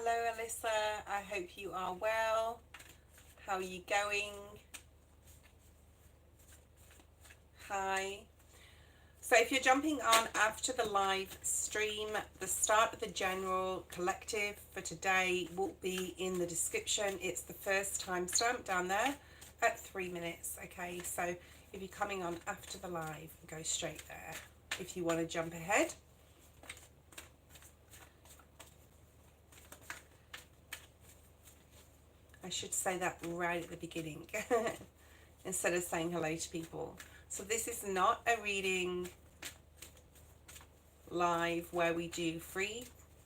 Hello, Alyssa. I hope you are well. How are you going? Hi. So if you're jumping on after the live stream, the start of the general collective for today will be in the description. It's the first timestamp down there at 3 minutes. Okay, so if you're coming on after the live, go straight there. If you want to jump ahead, I should say that right at the beginning instead of saying hello to people. So this is not a reading live where we do free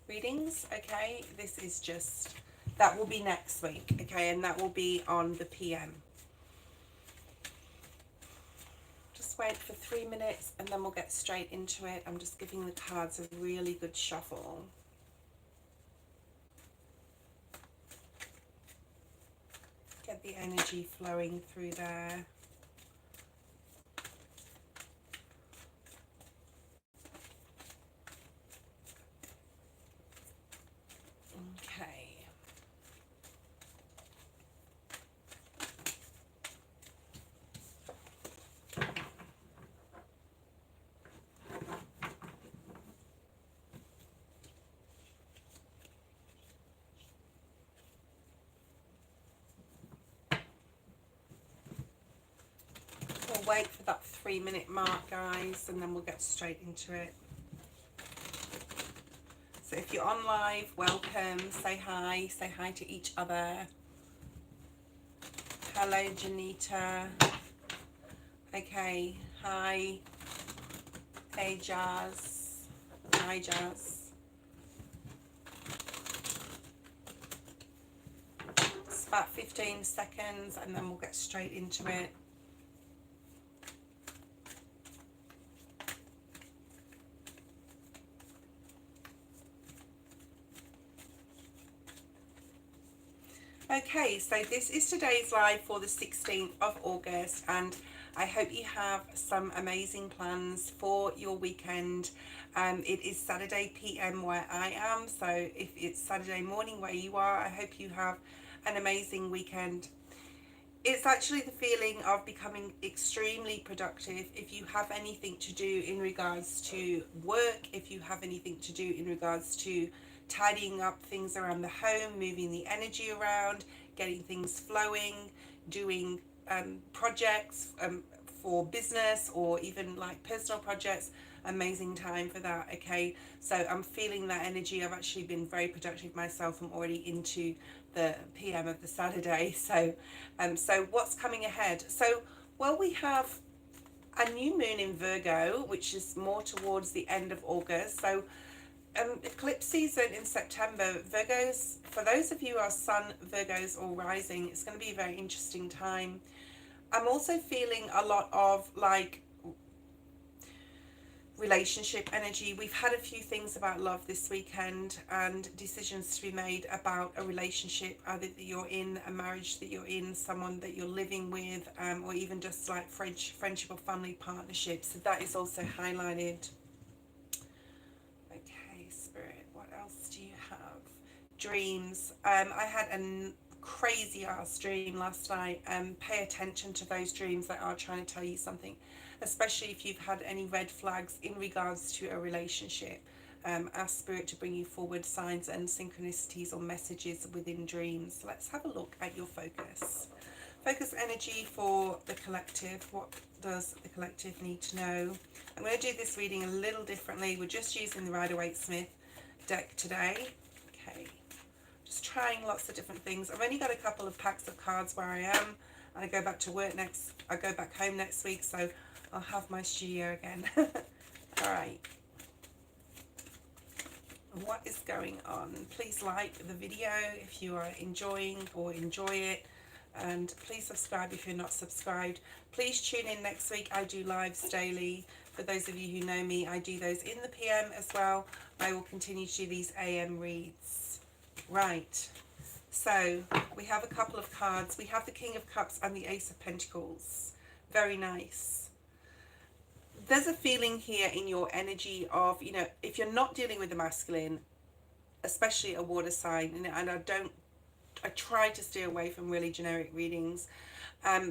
readings, okay? This is just, that will be next week, okay? And that will be on the PM. Just wait for 3 minutes and then we'll get straight into it. I'm just giving the cards a really good shuffle. Get the energy flowing through there. Okay. We'll wait for that 3 minute mark, guys, and then we'll get straight into it. So if you're on live, welcome, say hi to each other. Hello, Janita. Okay, hi. Hey, Jazz. Hi, Jazz. It's about 15 seconds and then we'll get straight into it. Okay, so this is today's live for the 16th of August, and I hope you have some amazing plans for your weekend. It is Saturday PM where I am, so if it's Saturday morning where you are, I hope you have an amazing weekend. It's actually the feeling of becoming extremely productive. If you have anything to do in regards to work, if you have anything to do in regards to tidying up things around the home, moving the energy around, getting things flowing, doing projects for business or even like personal projects, amazing time for that. Okay, so I'm feeling that energy. I've actually been very productive myself. I'm already into the PM of the Saturday. So so what's coming ahead? So, well, we have a new moon in Virgo, which is more towards the end of August. So eclipse season in September. Virgos, for those of you who are Sun Virgos or rising, it's going to be a very interesting time. I'm also feeling a lot of like relationship energy. We've had a few things about love this weekend and decisions to be made about a relationship, either that you're in, a marriage that you're in, someone that you're living with, or even just like friendship or family partnerships. So that is also highlighted. Okay, Spirit, what else do you have? Dreams. I had a crazy ass dream last night. Pay attention to those dreams that are trying to tell you something, especially if you've had any red flags in regards to a relationship. Ask Spirit to bring you forward signs and synchronicities or messages within dreams. Let's have a look at your focus. Focus energy for the collective. What does the collective need to know? I'm going to do this reading a little differently. We're just using the Rider-Waite-Smith deck today. Okay, just trying lots of different things. I've only got a couple of packs of cards where I am. I go back to work I go back home next week, so I'll have my studio again. All right. What is going on? Please like the video if you are enjoying or enjoy it. And please subscribe if you're not subscribed. Please tune in next week. I do lives daily. For those of you who know me, I do those in the PM as well. I will continue to do these AM reads. Right. So we have a couple of cards. We have the King of Cups and the Ace of Pentacles. Very nice. There's a feeling here in your energy of, you know, if you're not dealing with the masculine, especially a water sign, and I try to steer away from really generic readings.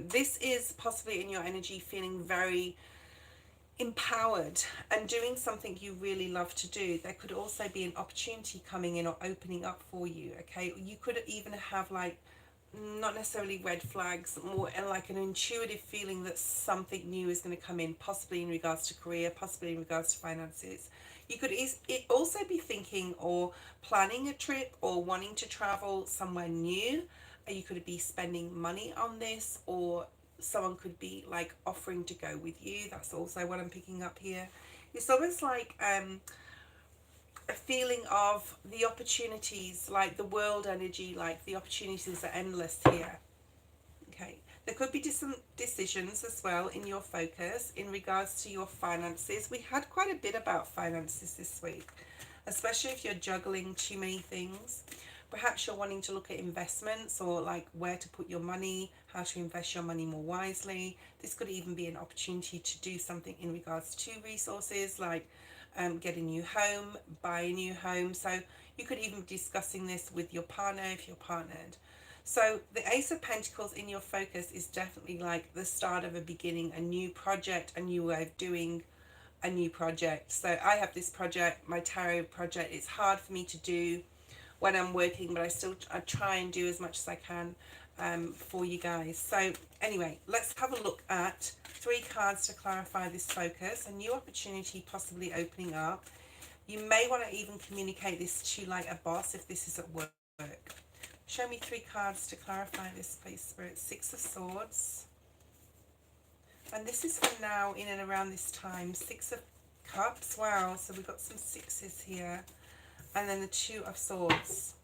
This is possibly in your energy feeling very empowered and doing something you really love to do. There could also be an opportunity coming in or opening up for you. Okay, you could even have like not necessarily red flags, more like an intuitive feeling that something new is going to come in, possibly in regards to career, possibly in regards to finances. You could also be thinking or planning a trip or wanting to travel somewhere new. You could be spending money on this, or someone could be like offering to go with you. That's also what I'm picking up here. It's almost like a feeling of the opportunities, like the world energy, like the opportunities are endless here. Okay, there could be some decisions as well in your focus in regards to your finances. We had quite a bit about finances this week, especially if you're juggling too many things. Perhaps you're wanting to look at investments, or like where to put your money, how to invest your money more wisely. This could even be an opportunity to do something in regards to resources, like get a new home, buy a new home. So you could even be discussing this with your partner if you're partnered. So the Ace of Pentacles in your focus is definitely like the start of a beginning, a new project, a new way of doing a new project. So I have this project, my tarot project. It's hard for me to do when I'm working, but I try and do as much as I can for you guys. So anyway, let's have a look at 3 cards to clarify this focus. A new opportunity possibly opening up. You may want to even communicate this to like a boss if this is at work. Show me 3 cards to clarify this, please, Spirit. 6 of Swords. And this is for now, in and around this time. 6 of Cups. Wow, so we've got some 6s here. And then the 2 of Swords.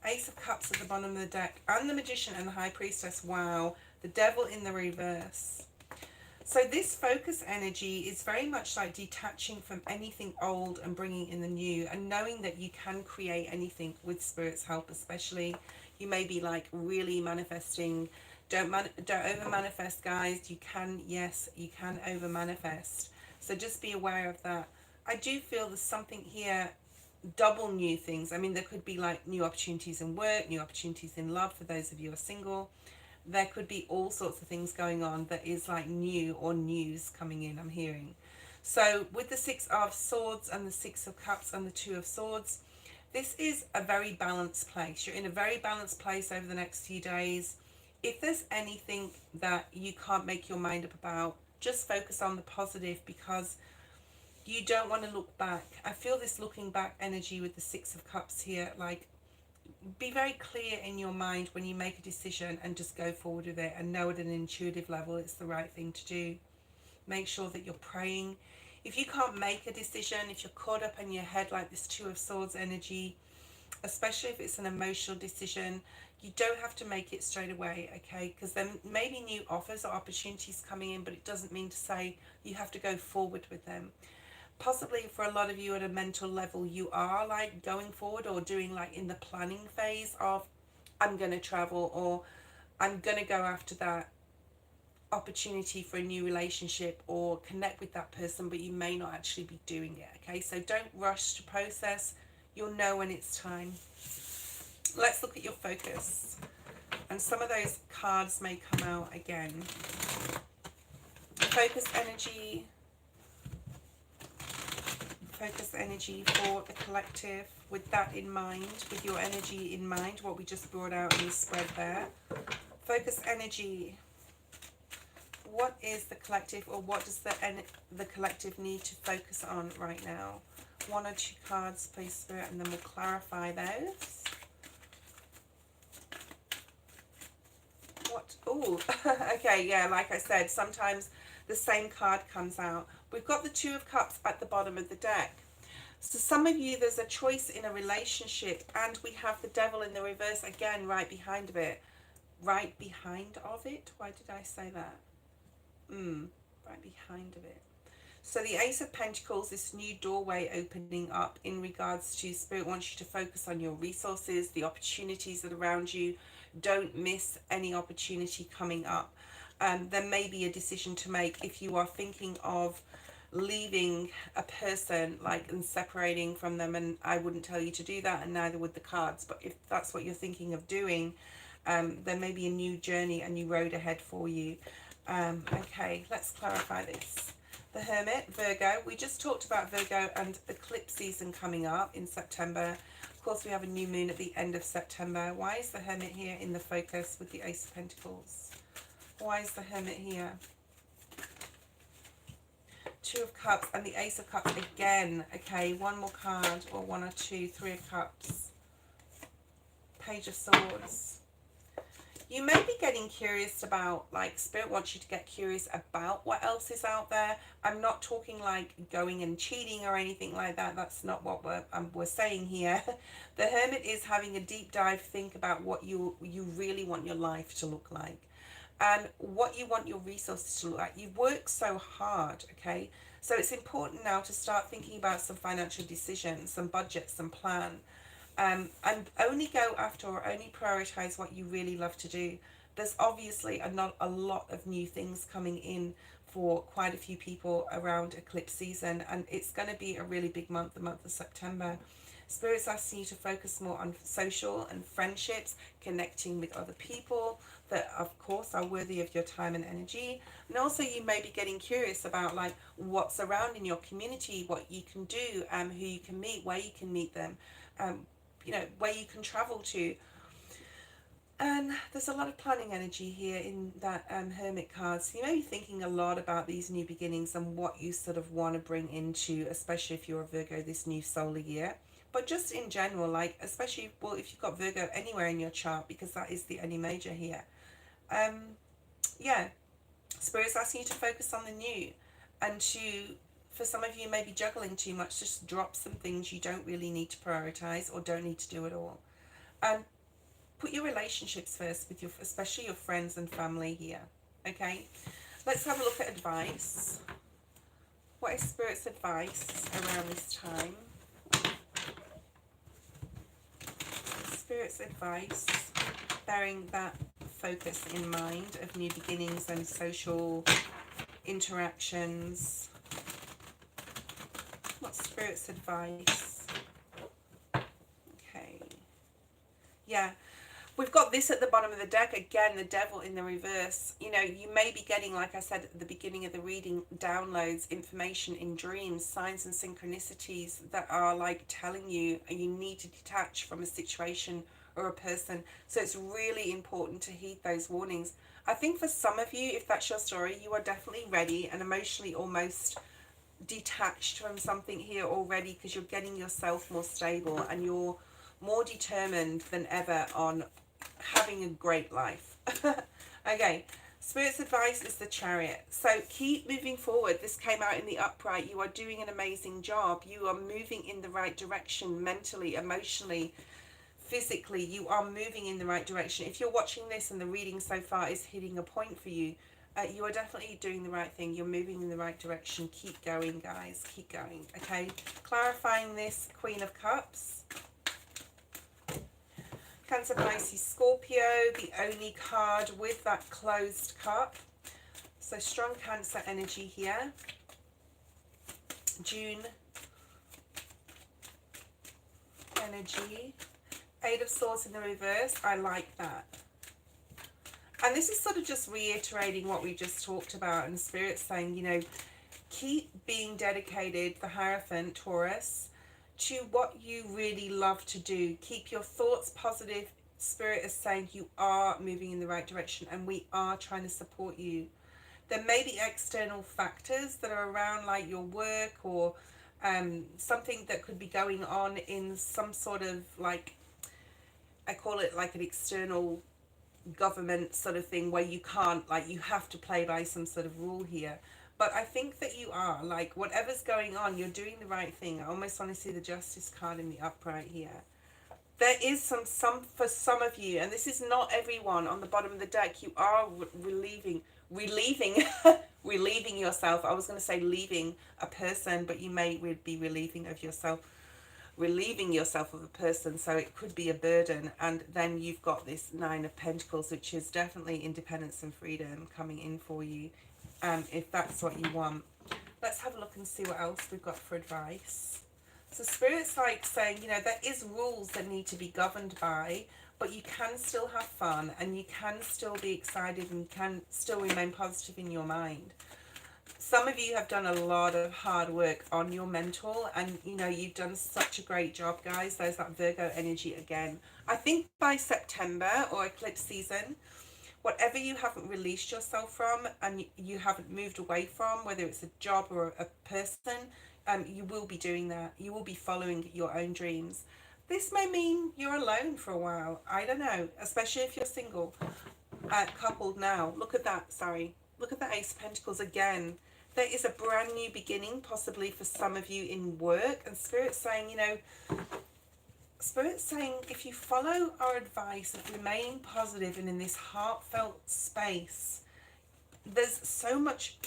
Ace of Cups at the bottom of the deck. And the Magician and the High Priestess. Wow. The Devil in the reverse. So this focus energy is very much like detaching from anything old and bringing in the new, and knowing that you can create anything with Spirit's help. Especially you may be like really manifesting. Don't over manifest, guys. You can, yes, you can over manifest. So just be aware of that. I do feel there's something here, double new things. I mean, there could be like new opportunities in work, new opportunities in love for those of you who are single. There could be all sorts of things going on that is like new or news coming in, I'm hearing. So with the 6 of Swords and the 6 of Cups and the 2 of Swords, this is a very balanced place. You're in a very balanced place over the next few days. If there's anything that you can't make your mind up about, just focus on the positive, because you don't want to look back. I feel this looking back energy with the 6 of Cups here. Like, be very clear in your mind when you make a decision and just go forward with it, and know at an intuitive level it's the right thing to do. Make sure that you're praying. If you can't make a decision, if you're caught up in your head like this 2 of Swords energy, especially if it's an emotional decision, you don't have to make it straight away, okay? Because there may be new offers or opportunities coming in, but it doesn't mean to say you have to go forward with them. Possibly for a lot of you at a mental level, you are like going forward or doing like in the planning phase of, I'm going to travel, or I'm going to go after that opportunity for a new relationship or connect with that person, but you may not actually be doing it, okay? So don't rush to process. You'll know when it's time. Let's look at your focus, and some of those cards may come out again. Focus energy for the collective, with that in mind, with your energy in mind, what we just brought out in the spread there. Focus energy. What is the collective, or what does the collective need to focus on right now? 1 or 2 cards, please, Spirit, and then we'll clarify those. What? Oh, okay, yeah, like I said, sometimes the same card comes out. We've got the 2 of Cups at the bottom of the deck. So some of you, there's a choice in a relationship, and we have the Devil in the reverse again right behind of it. Right behind of it? Why did I say that? Right behind of it. So the Ace of Pentacles, this new doorway opening up in regards to Spirit wants you to focus on your resources, the opportunities that are around you. Don't miss any opportunity coming up. There may be a decision to make if you are thinking of leaving a person, like, and separating from them, and I wouldn't tell you to do that, and neither would the cards. But if that's what you're thinking of doing, there may be a new journey, a new road ahead for you. Okay, let's clarify this. The Hermit, Virgo. We just talked about Virgo and eclipse season coming up in September. Of course, we have a new moon at the end of September. Why is the Hermit here in the focus with the Ace of Pentacles? Why is the Hermit here? Two of Cups and the Ace of Cups again. Okay, one more card, or one or two. Three of Cups. Page of Swords. You may be getting curious about, like, Spirit wants you to get curious about what else is out there. I'm not talking like going and cheating or anything like that. That's not what we're saying here. The Hermit is having a deep dive think about what you really want your life to look like, and what you want your resources to look like. You've worked so hard, okay? So it's important now to start thinking about some financial decisions, some budgets, some plan. And only go after or only prioritize what you really love to do. There's obviously a lot of new things coming in for quite a few people around eclipse season, and it's going to be a really big month, the month of September. Spirit's asking you to focus more on social and friendships, connecting with other people that of course are worthy of your time and energy. And also you may be getting curious about, like, what's around in your community, what you can do, who you can meet, where you can meet them, you know, where you can travel to. And there's a lot of planning energy here in that Hermit card. So you may be thinking a lot about these new beginnings and what you sort of want to bring into, especially if you're a Virgo, this new solar year. But just in general, like, especially, well, if you've got Virgo anywhere in your chart, because that is the only major here. Yeah, Spirit's asking you to focus on the new, and to, for some of you, maybe juggling too much, just drop some things you don't really need to prioritize or don't need to do at all. And put your relationships first with your, especially your friends and family here. Okay, let's have a look at advice. What is Spirit's advice around this time? Spirit's advice, bearing that focus in mind of new beginnings and social interactions. What's Spirit's advice? Okay. Yeah. We've got this at the bottom of the deck. Again, the Devil in the reverse. You know, you may be getting, like I said at the beginning of the reading, downloads, information in dreams, signs and synchronicities that are, like, telling you you need to detach from a situation or a person. So it's really important to heed those warnings. I think for some of you, if that's your story, you are definitely ready and emotionally almost detached from something here already, because you're getting yourself more stable and you're more determined than ever on having a great life. Okay, Spirit's advice is the Chariot. So keep moving forward. This came out in the upright. You are doing an amazing job. You are moving in the right direction mentally, emotionally, physically. You are moving in the right direction. If you're watching this and the reading so far is hitting a point for you, you are definitely doing the right thing. You're moving in the right direction. Keep going, guys. Keep going. Okay, clarifying this, Queen of Cups. Cancer, Pisces, Scorpio, the only card with that closed cup. So strong Cancer energy here. June energy. Eight of Swords in the reverse. I like that. And this is sort of just reiterating what we just talked about, and Spirit's saying, you know, keep being dedicated, the Hierophant, Taurus, to what you really love to do. Keep your thoughts positive. Spirit is saying you are moving in the right direction and we are trying to support you. There may be external factors that are around, like your work or something that could be going on in some sort of, like, I call it like an external government sort of thing, where you can't, like, you have to play by some sort of rule here. But I think that you are, like, whatever's going on, you're doing the right thing. I almost want to see the Justice card in the upright here. There is some for some of you, and this is not everyone on the bottom of the deck, you are relieving relieving yourself. I was going to say leaving a person, but you may be relieving yourself of a person, so it could be a burden. And then you've got this Nine of Pentacles, which is definitely independence and freedom coming in for you, if that's what you want. Let's have a look and see what else we've got for advice. So Spirit's like saying, you know, there is rules that need to be governed by, but you can still have fun and you can still be excited and you can still remain positive in your mind. Some of you have done a lot of hard work on your mental, and you know, you've done such a great job, guys. There's that Virgo energy again. I think by September or eclipse season, whatever you haven't released yourself from and you haven't moved away from, whether it's a job or a person, you will be doing that. You will be following your own dreams. This may mean you're alone for a while. I don't know, especially if you're single, coupled now. Look at that, sorry. Look at the Ace of Pentacles again. There is a brand new beginning, possibly for some of you in work. And Spirit's saying, you know, Spirit's saying if you follow our advice of remaining positive and in this heartfelt space, there's so much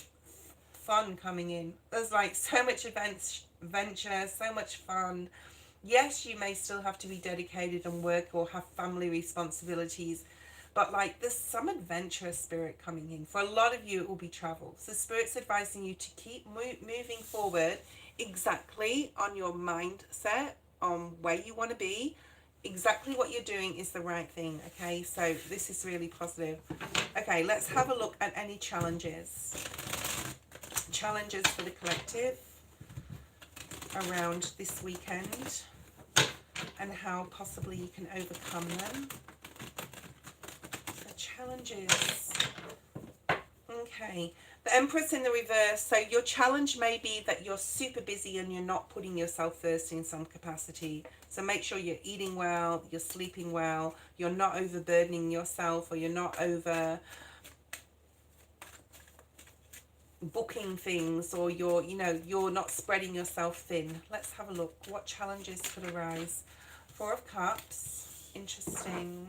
fun coming in. There's like so much adventure, so much fun. Yes, you may still have to be dedicated and work or have family responsibilities, but like there's some adventurous spirit coming in. For a lot of you, it will be travel. So Spirit's advising you to keep moving forward exactly on your mindset, on where you want to be. Exactly what you're doing is the right thing, okay? So this is really positive. Okay, let's have a look at any challenges. Challenges for the collective around this weekend and how possibly you can overcome them. The challenges. Okay, the Empress in the reverse. So your challenge may be that you're super busy and you're not putting yourself first in some capacity. So make sure you're eating well, you're sleeping well, you're not overburdening yourself, or you're not over booking things, or you're not spreading yourself thin. Let's have a look. What challenges could arise? Four of Cups. Interesting.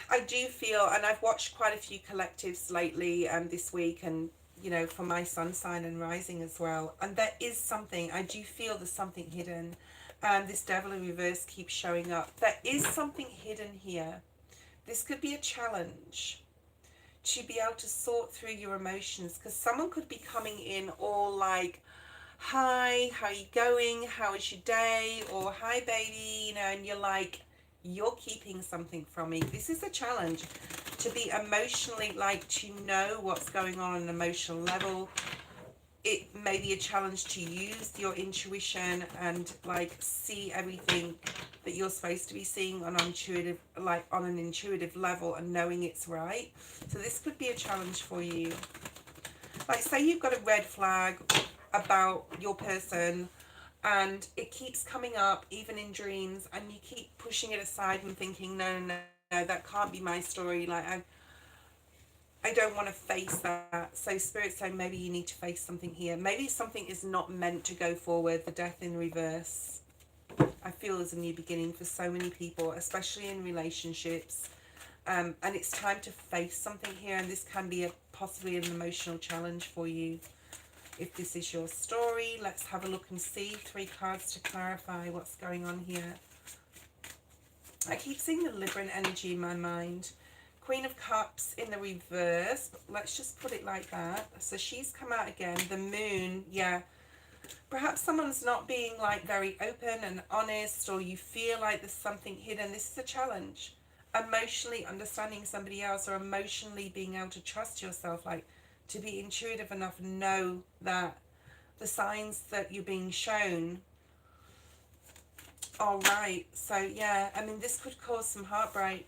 I do feel, and I've watched quite a few collectives lately this week, and you know, for my sun sign and rising as well, and there is something, I do feel there's something hidden, and this Devil in reverse keeps showing up. There is something hidden here. This could be a challenge to be able to sort through your emotions, because someone could be coming in all like, hi, how are you going, how is your day, or hi baby, you know, and you're like, you're keeping something from me. This is a challenge to be emotionally, like, to know what's going on an emotional level. It may be a challenge to use your intuition and like see everything that you're supposed to be seeing on intuitive, like on an intuitive level, and knowing it's right. So this could be a challenge for you. Like, say you've got a red flag about your person and it keeps coming up even in dreams, and you keep pushing it aside and thinking, no, no, no, that can't be my story. Like, I don't want to face that. So Spirit's saying maybe you need to face something here. Maybe something is not meant to go forward. The Death in reverse, I feel, is a new beginning for so many people, especially in relationships. And it's time to face something here, and this can be possibly an emotional challenge for you. If this is your story, let's have a look and see. 3 cards to clarify what's going on here. I keep seeing the Libran energy in my mind. Queen of Cups in the reverse. Let's just put it like that. So she's come out again. The Moon, yeah. Perhaps someone's not being like very open and honest, or you feel like there's something hidden. This is a challenge. Emotionally understanding somebody else, or emotionally being able to trust yourself, like to be intuitive enough and know that the signs that you're being shown are right. So yeah, I mean, this could cause some heartbreak.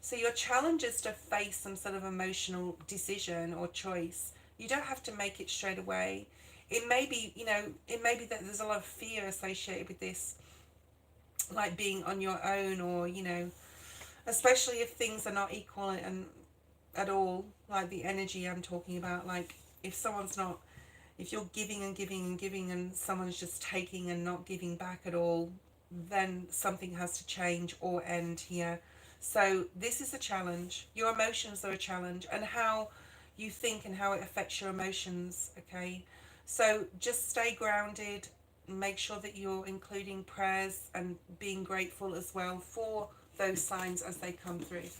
So your challenge is to face some sort of emotional decision or choice. You don't have to make it straight away. It may be, you know, it may be that there's a lot of fear associated with this, like being on your own, or, you know, especially if things are not equal and at all, like the energy I'm talking about. Like if someone's not, if you're giving and giving and giving and someone's just taking and not giving back at all, then something has to change or end here. So this is a challenge. Your emotions are a challenge, and how you think and how it affects your emotions, okay? So just stay grounded, make sure that you're including prayers and being grateful as well for those signs as they come through.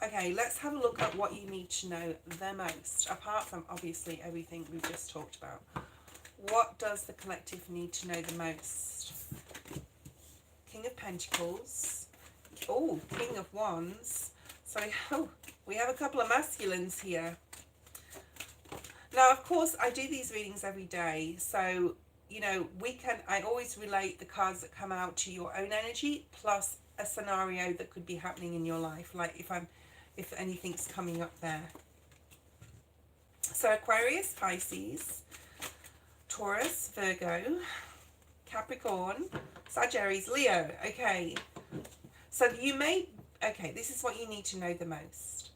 Okay, let's have a look at what you need to know the most, apart from obviously everything we've just talked about. What does the collective need to know the most? King of Pentacles. Oh, King of Wands. So, oh, we have a couple of masculines here. Now, of course, I do these readings every day, so, you know, I always relate the cards that come out to your own energy, plus a scenario that could be happening in your life, like if anything's coming up there. So Aquarius, Pisces, Taurus, Virgo, Capricorn, Sagittarius, Leo. Okay, so okay, this is what you need to know the most.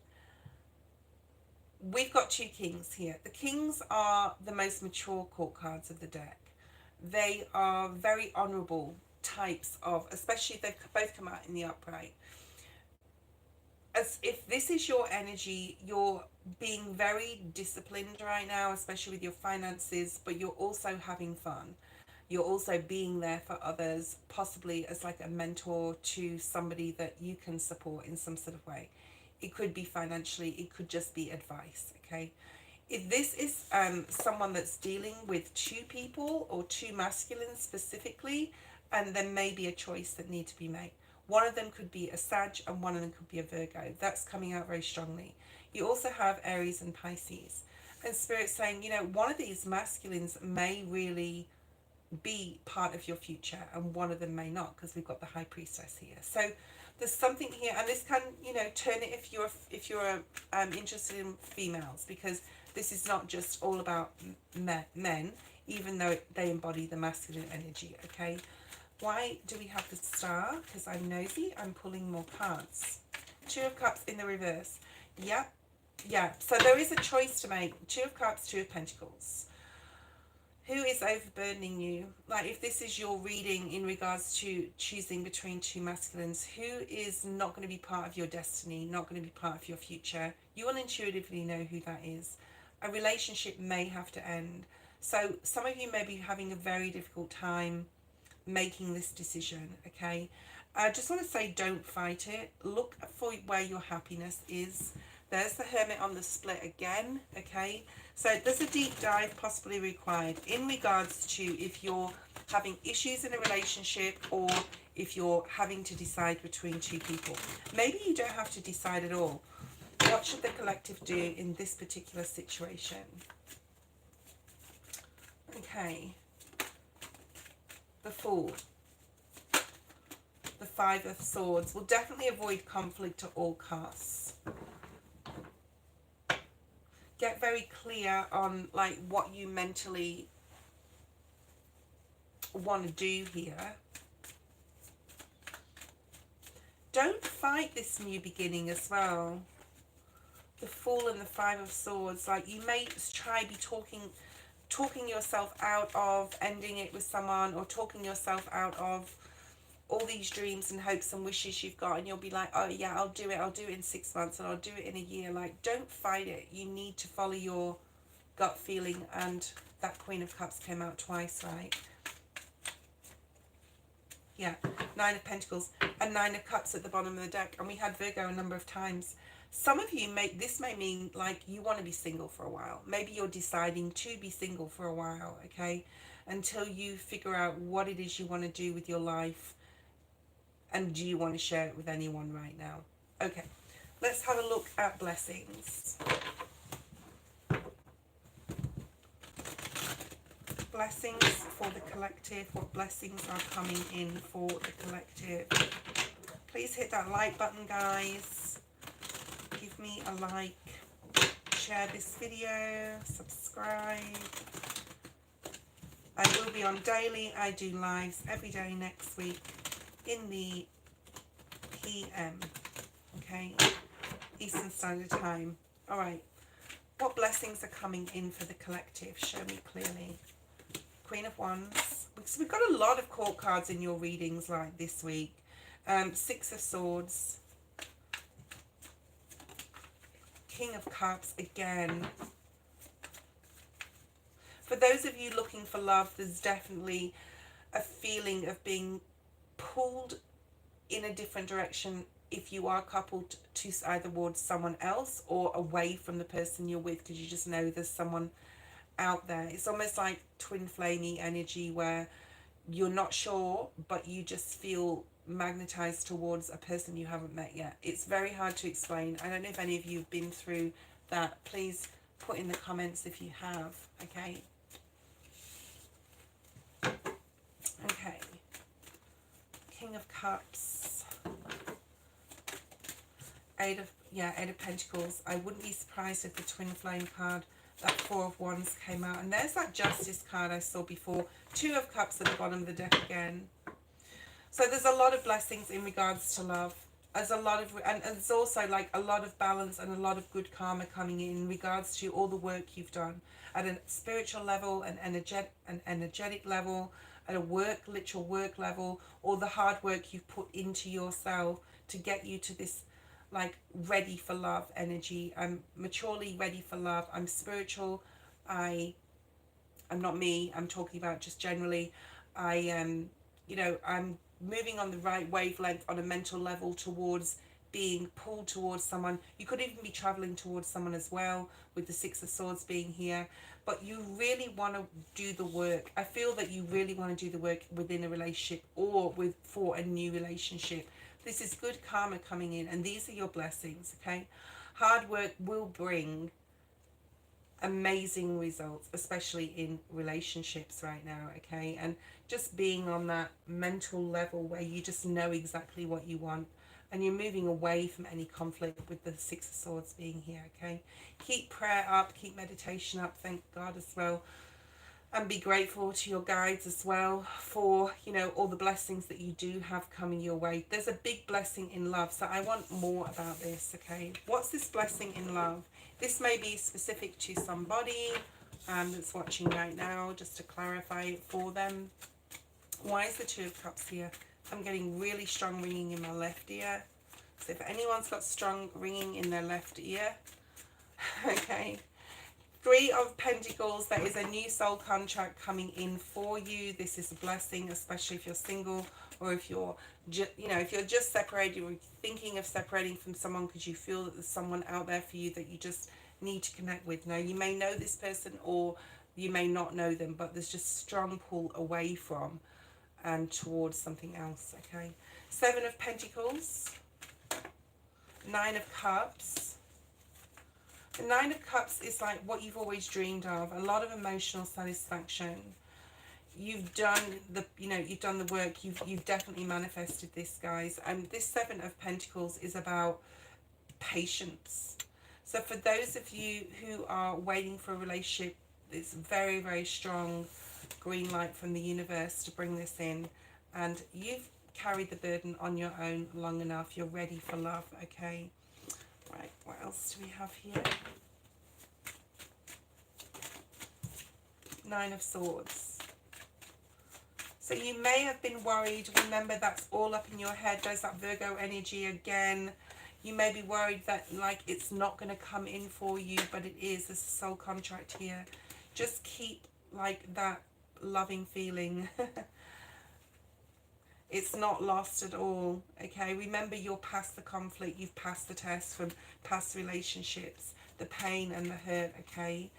We've got two kings here. The kings are the most mature court cards of the deck. They are very honourable types of, especially if they've both come out in the upright. As if this is your energy, you're being very disciplined right now, especially with your finances, but you're also having fun. You're also being there for others, possibly as like a mentor to somebody that you can support in some sort of way. It could be financially, it could just be advice, okay? If this is someone that's dealing with two people or two masculines specifically, and there may be a choice that needs to be made. One of them could be a Sag and one of them could be a Virgo. That's coming out very strongly. You also have Aries and Pisces. And Spirit's saying, you know, one of these masculines may really be part of your future and one of them may not, because we've got the High Priestess here. So there's something here, and this can, you know, turn it if you're interested in females, because this is not just all about men, even though they embody the masculine energy, okay? Why do we have the Star? Because I'm nosy, I'm pulling more cards. Two of Cups in the reverse. Yeah, so there is a choice to make. Two of Cups, Two of Pentacles. Who is overburdening you? Like, if this is your reading in regards to choosing between two masculines, who is not going to be part of your destiny, not going to be part of your future? You will intuitively know who that is. A relationship may have to end. So some of you may be having a very difficult time making this decision, okay? I just want to say, don't fight it. Look for where your happiness is. There's the Hermit on the split again, okay? So there's a deep dive possibly required in regards to if you're having issues in a relationship or if you're having to decide between two people. Maybe you don't have to decide at all. What should the collective do in this particular situation? Okay. The Fool. The Five of Swords. Will definitely avoid conflict at all costs. Get very clear on like what you mentally want to do here. Don't fight this new beginning as well. The Fool and the Five of Swords. Like, you may try be talking yourself out of ending it with someone, or talking yourself out of all these dreams and hopes and wishes you've got, and you'll be like, oh yeah, I'll do it in 6 months, and I'll do it in a year. Like, don't fight it. You need to follow your gut feeling. And that Queen of Cups came out twice, right? Yeah, Nine of Pentacles and Nine of Cups at the bottom of the deck, and we had Virgo a number of times. Some of you this may mean like you want to be single for a while. Maybe you're deciding to be single for a while, okay? Until you figure out what it is you want to do with your life. And do you want to share it with anyone right now? Okay, let's have a look at blessings. Blessings for the collective. What blessings are coming in for the collective? Please hit that like button, guys. Give me a like. Share this video. Subscribe. I will be on daily. I do lives every day next week in the PM, okay, Eastern Standard Time. All right, what blessings are coming in for the collective? Show me clearly. Queen of Wands. So we've got a lot of court cards in your readings like this week. Six of Swords. King of Cups again. For those of you looking for love, there's definitely a feeling of being pulled in a different direction if you are coupled to either towards someone else or away from the person you're with, because you just know there's someone out there. It's almost like twin flamey energy where you're not sure, but you just feel magnetized towards a person you haven't met yet. It's very hard to explain. I don't know if any of you have been through that. Please put in the comments if you have. Okay. Okay. King of Cups. Eight of Pentacles. I wouldn't be surprised if the twin flame card, that Four of Wands, came out. And there's that Justice card I saw before. Two of Cups at the bottom of the deck again. So there's a lot of blessings in regards to love. There's a lot of, and there's also like a lot of balance and a lot of good karma coming in regards to all the work you've done at a spiritual level, an energetic level, at a literal work level, or the hard work you've put into yourself to get you to this like ready for love energy. I'm maturely ready for love. I'm spiritual. I'm not me. I'm talking about just generally. I am, I'm moving on the right wavelength on a mental level towards being pulled towards someone. You could even be traveling towards someone as well, with the Six of Swords being here. But you really want to do the work. I feel that you really want to do the work within a relationship or for a new relationship. This is good karma coming in, and these are your blessings, okay? Hard work will bring amazing results, especially in relationships right now, okay? And just being on that mental level where you just know exactly what you want, and you're moving away from any conflict with the Six of Swords being here, okay? Keep prayer up, keep meditation up, thank God as well, and be grateful to your guides as well for, all the blessings that you do have coming your way. There's a big blessing in love, so I want more about this, okay? What's this blessing in love? This may be specific to somebody that's watching right now, just to clarify it for them. Why is the Two of Cups here? I'm getting really strong ringing in my left ear. So if anyone's got strong ringing in their left ear, okay. Three of Pentacles, there is a new soul contract coming in for you. This is a blessing, especially if you're single, or if you're if you're just separated, or thinking of separating from someone because you feel that there's someone out there for you that you just need to connect with. Now, you may know this person or you may not know them, but there's just strong pull away from and towards something else, okay? Seven of Pentacles, Nine of Cups. The Nine of Cups is like what you've always dreamed of, a lot of emotional satisfaction. You've done you've done the work, you've definitely manifested this, guys. And this Seven of Pentacles is about patience. So for those of you who are waiting for a relationship, it's very, very strong green light from the universe to bring this in. And you've carried the burden on your own long enough. You're ready for love, okay? Right, what else do we have here? Nine of Swords. So you may have been worried. Remember, that's all up in your head. There's that Virgo energy again. You may be worried that like it's not going to come in for you, but it is. There's a soul contract here. Just keep like that loving feeling. It's not lost at all, okay? Remember, you're past the conflict. You've passed the test from past relationships, the pain and the hurt, okay?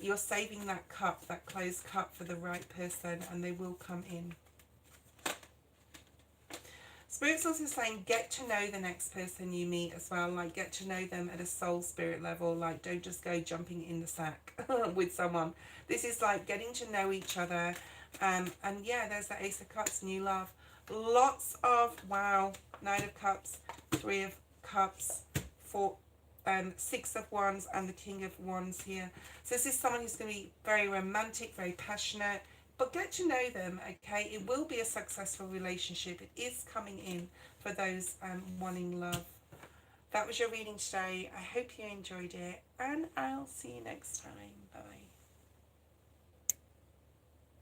You're saving that cup, that closed cup, for the right person, and they will come in. Spirit's also saying get to know the next person you meet as well. Like, get to know them at a soul spirit level. Like, don't just go jumping in the sack with someone. This is like getting to know each other. And yeah, there's the Ace of Cups, new love. Lots of, wow, Nine of Cups, Three of Cups, Six of Wands, and the King of Wands here. So this is someone who's going to be very romantic, very passionate, but get to know them, okay? It will be a successful relationship. It is coming in for those wanting love. That was your reading today. I hope you enjoyed it, and I'll see you next time.